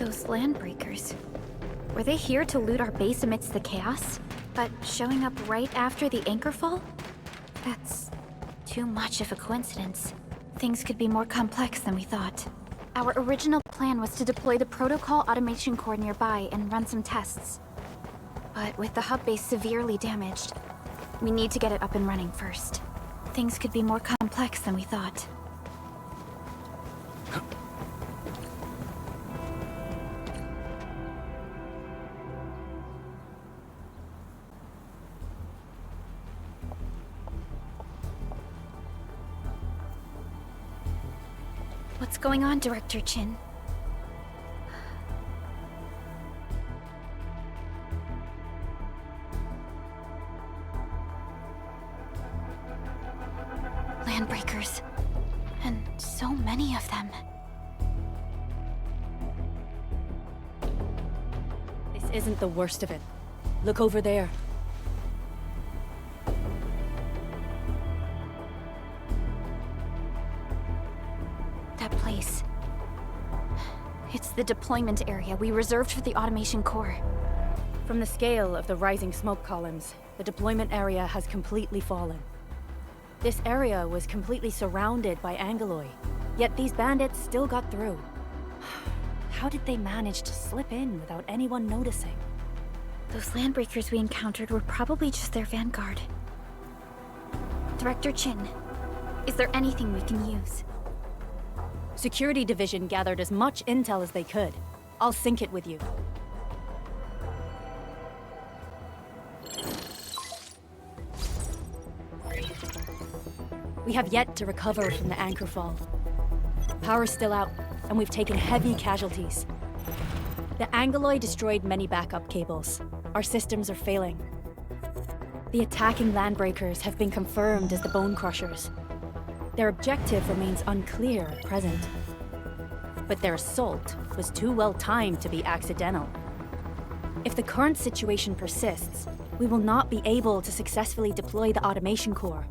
Those Landbreakers. Were they here to loot our base amidst the chaos? But showing up right after the anchor fall? That's too much of a coincidence. Things could be more complex than we thought. Our original plan was to deploy the protocol automation core nearby and run some tests. But with the hub base severely damaged, we need to get it up and running first. Things could be more complex than we thought. What's going on, Director Chin? Landbreakers. And so many of them. This isn't the worst of it. Look over there. That place. It's the deployment area we reserved for the automation core. From the scale of the rising smoke columns, the deployment area has completely fallen. This area was completely surrounded by Angeloi, yet these bandits still got through. How did they manage to slip in without anyone noticing? Those Landbreakers we encountered were probably just their vanguard. Director Chin, is there anything we can use? Security Division gathered as much intel as they could. I'll sync it with you. We have yet to recover from the anchor fall. Power's still out, and we've taken heavy casualties. The Angeloi destroyed many backup cables. Our systems are failing. The attacking Landbreakers have been confirmed as the Bone Crushers. Their objective remains unclear at present. But their assault was too well timed to be accidental. If the current situation persists, we will not be able to successfully deploy the automation core.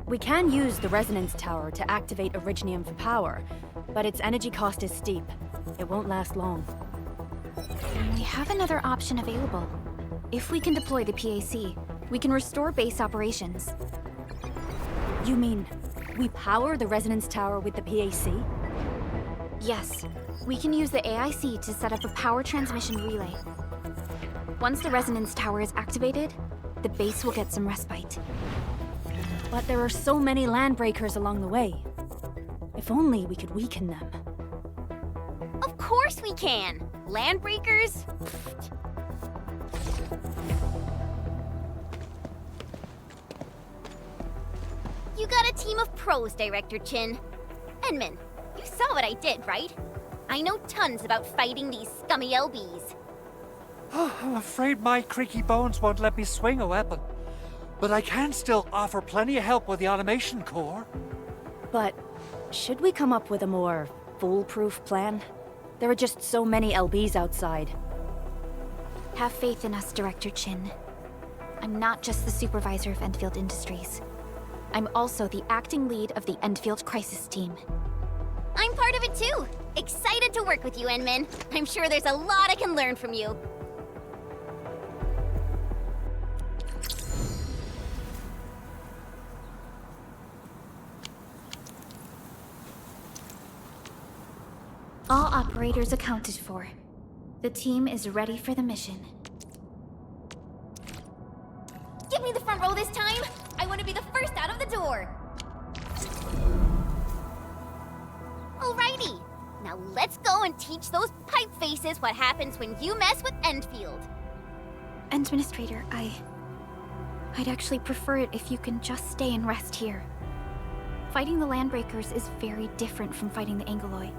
We can use the resonance tower to activate Originium for power, but its energy cost is steep. It won't last long. We have another option available. If we can deploy the PAC, we can restore base operations. You mean, we power the resonance tower with the PAC? Yes. We can use the AIC to set up a power transmission relay. Once the resonance tower is activated, the base will get some respite. But there are so many Landbreakers along the way. If only we could weaken them. Of course we can! Landbreakers? You got a team of pros, Director Chin. Edmund, you saw what I did, right? I know tons about fighting these scummy LBs. I'm afraid my creaky bones won't let me swing a weapon. But I can still offer plenty of help with the automation core. But should we come up with a more foolproof plan? There are just so many LBs outside. Have faith in us, Director Chin. I'm not just the supervisor of Endfield Industries. I'm also the acting lead of the Endfield Crisis Team. I'm part of it too! Excited to work with you, Enmin. I'm sure there's a lot I can learn from you. All operators accounted for. The team is ready for the mission. Give me the front row this time! I want to be the first out of the door! Alrighty! Now let's go and teach those pipe faces what happens when you mess with Endfield. Administrator, I'd actually prefer it if you can just stay and rest here. Fighting the Landbreakers is very different from fighting the Angeloi.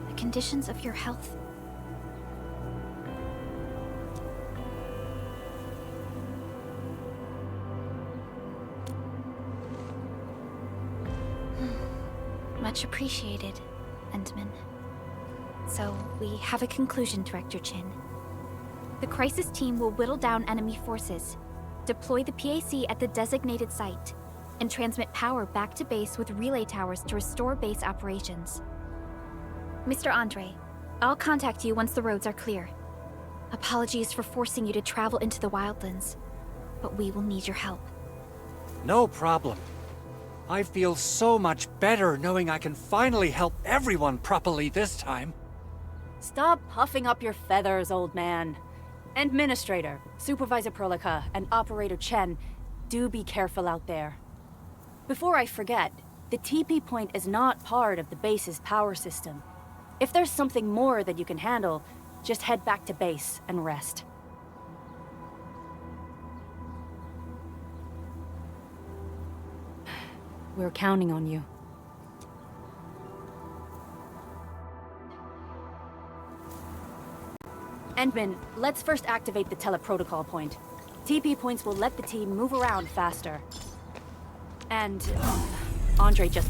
The conditions of your health... Much appreciated, Endman. So, we have a conclusion, Director Chin. The Crisis Team will whittle down enemy forces, deploy the PAC at the designated site, and transmit power back to base with relay towers to restore base operations. Mr. Andre, I'll contact you once the roads are clear. Apologies for forcing you to travel into the wildlands, but we will need your help. No problem. I feel so much better knowing I can finally help everyone properly this time. Stop puffing up your feathers, old man. Administrator, Supervisor Perlica, and Operator Chen, do be careful out there. Before I forget, the TP point is not part of the base's power system. If there's something more that you can handle, just head back to base and rest. We're counting on you. Endman, let's first activate the teleprotocol point. TP points will let the team move around faster. And... Andre just...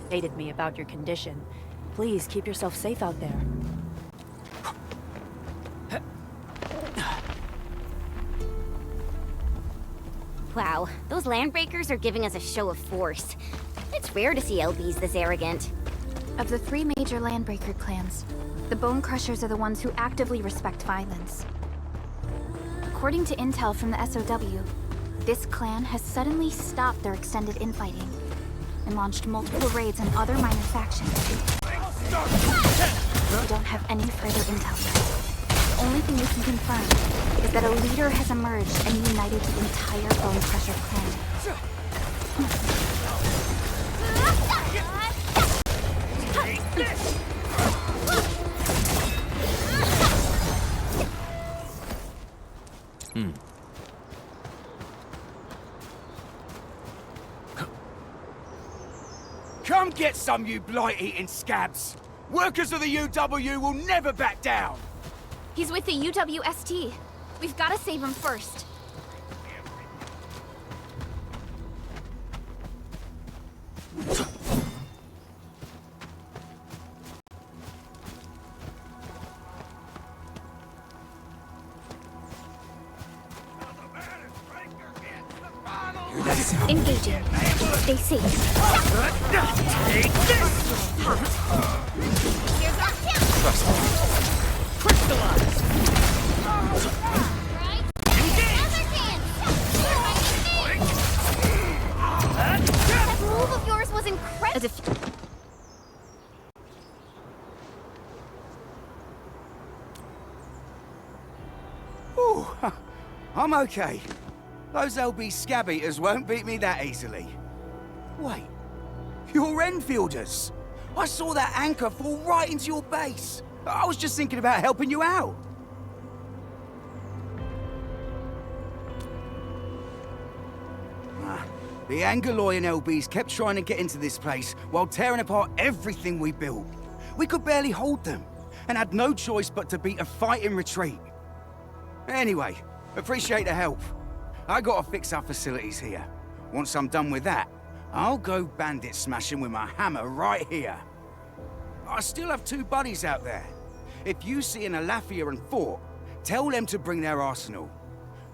Stated me about your condition. Please keep yourself safe out there. Wow, those Landbreakers are giving us a show of force. It's rare to see LBs this arrogant. Of the 3 major Landbreaker clans, the Bone Crushers are the ones who actively respect violence. According to intel from the SOW, this clan has suddenly stopped their extended infighting and launched multiple raids on other minor factions. We don't have any further intel yet. The only thing we can confirm is that a leader has emerged and united the entire Bone Crusher clan. Come get some, you blight-eating scabs! Workers of the UW will never back down! He's with the UWST. We've got to save him first. Engaging. Stay safe. Take this! Here's our chance! Crystallize! Right? Another chance! That move of yours was incredible! Ooh, I'm okay. Those LB scab eaters won't beat me that easily. Wait, you're Enfielders! I saw that anchor fall right into your base. I was just thinking about helping you out. The Angaloy and LBs kept trying to get into this place while tearing apart everything we built. We could barely hold them, and had no choice but to beat a fight in retreat. Anyway, appreciate the help. I gotta fix our facilities here. Once I'm done with that, I'll go bandit smashing with my hammer right here. I still have 2 buddies out there. If you see an Alafia and Fort, tell them to bring their arsenal.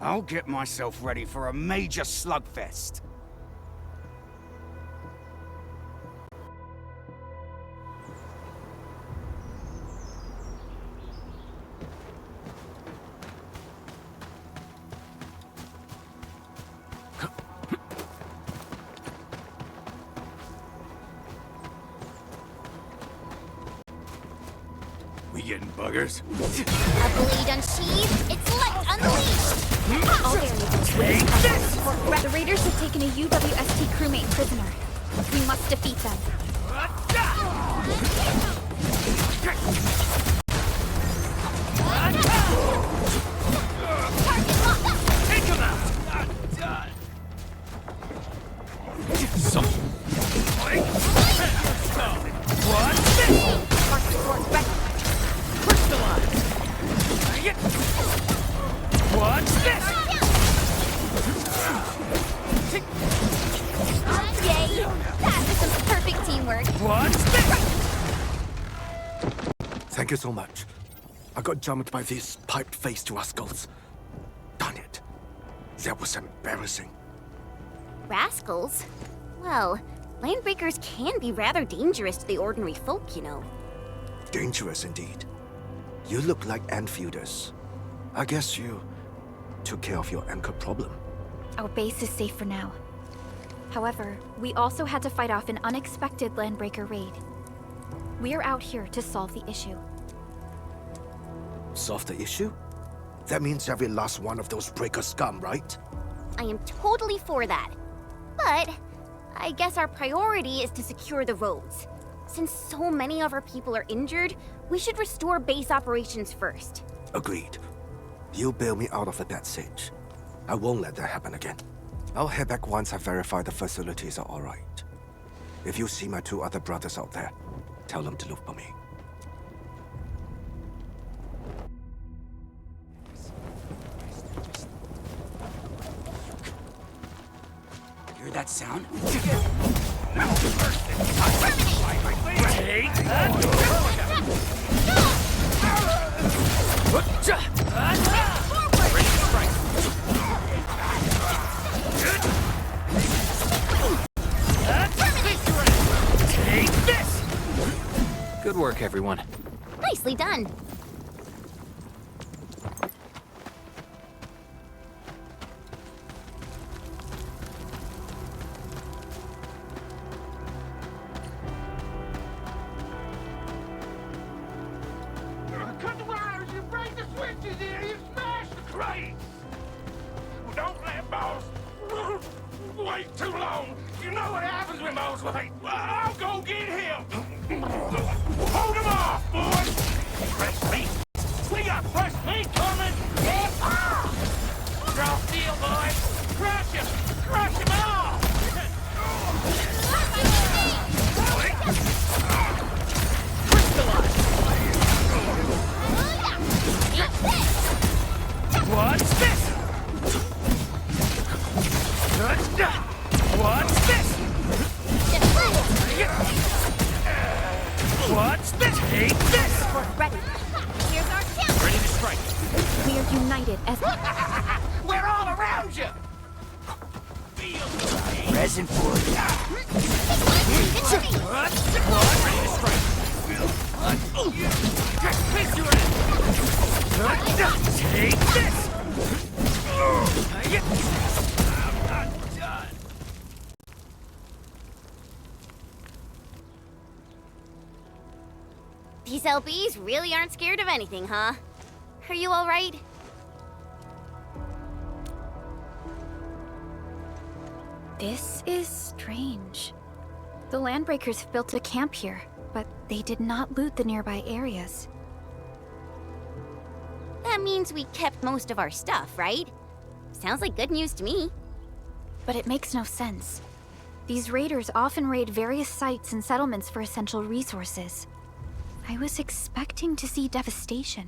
I'll get myself ready for a major slugfest. We getting buggers? A blade unsheathed, it's light unleashed! All variables. The raiders have taken a UWST crewmate prisoner. We must defeat them. Take him out! What? Crystallize! What's this? Yay! That was some perfect teamwork! What's this? Thank you so much. I got jumped by these piped-faced rascals. Darn it. That was embarrassing. Rascals? Well, Landbreakers can be rather dangerous to the ordinary folk, you know. Dangerous indeed. You look like Enfielders. I guess you took care of your anchor problem. Our base is safe for now. However, we also had to fight off an unexpected Landbreaker raid. We're out here to solve the issue. Solve the issue? That means every last one of those breaker scum, right? I am totally for that. But I guess our priority is to secure the roads. Since so many of our people are injured, we should restore base operations first. Agreed. You bail me out of a bad sitch. I won't let that happen again. I'll head back once I verify the facilities are alright. If you see my 2 other brothers out there, tell them to look for me. Hear that sound? Good work, everyone. Nicely done. Cut the wires, you break the switches here, you smash the crates! Well, don't let boss wait too long. You know what happens when boss wait. Well, I'll go get him. Hold him off, boys! Fresh meat! We got fresh meat coming! Draw steel, boys! Crush him! Crush him all! What's this? What's this? What's this? Hate this! We're ready. Here's our chance! Ready to strike. We are united as... We're all around you! Resin for you. Ready to strike. Face your end! Take this! These LBs really aren't scared of anything, huh? Are you all right? This is strange. The Landbreakers built a camp here, but they did not loot the nearby areas. That means we kept most of our stuff, right? Sounds like good news to me. But it makes no sense. These raiders often raid various sites and settlements for essential resources. I was expecting to see devastation.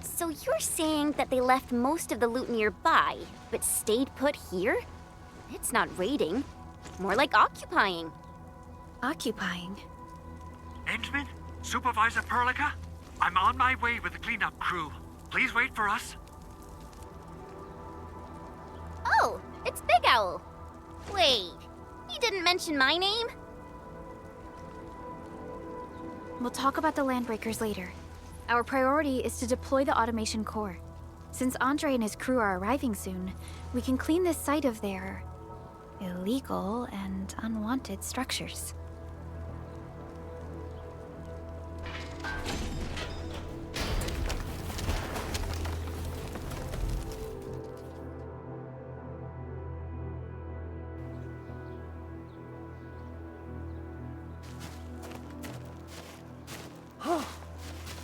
So you're saying that they left most of the loot nearby, but stayed put here? It's not raiding. More like occupying. Occupying? Endman? Supervisor Perlica? I'm on my way with the cleanup crew. Please wait for us. Oh, it's Big Owl. Wait, he didn't mention my name? We'll talk about the Landbreakers later. Our priority is to deploy the automation core. Since Andre and his crew are arriving soon, we can clean this site of their illegal and unwanted structures.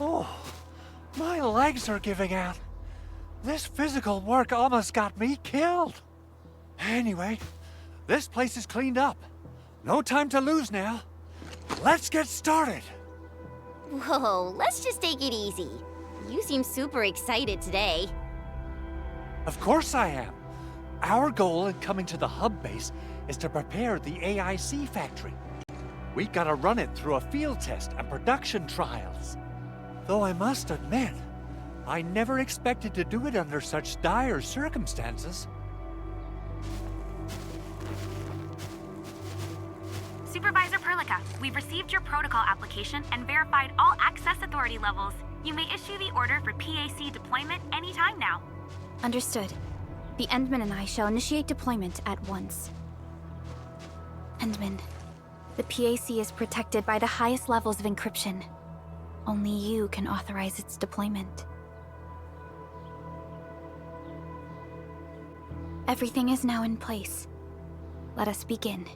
Oh, my legs are giving out. This physical work almost got me killed. Anyway, this place is cleaned up. No time to lose now. Let's get started. Whoa, let's just take it easy. You seem super excited today. Of course I am. Our goal in coming to the hub base is to prepare the AIC factory. We gotta run it through a field test and production trials. Though I must admit, I never expected to do it under such dire circumstances. Supervisor Perlica, we've received your protocol application and verified all access authority levels. You may issue the order for PAC deployment anytime now. Understood. The Endman and I shall initiate deployment at once. Endman, the PAC is protected by the highest levels of encryption. Only you can authorize its deployment. Everything is now in place. Let us begin.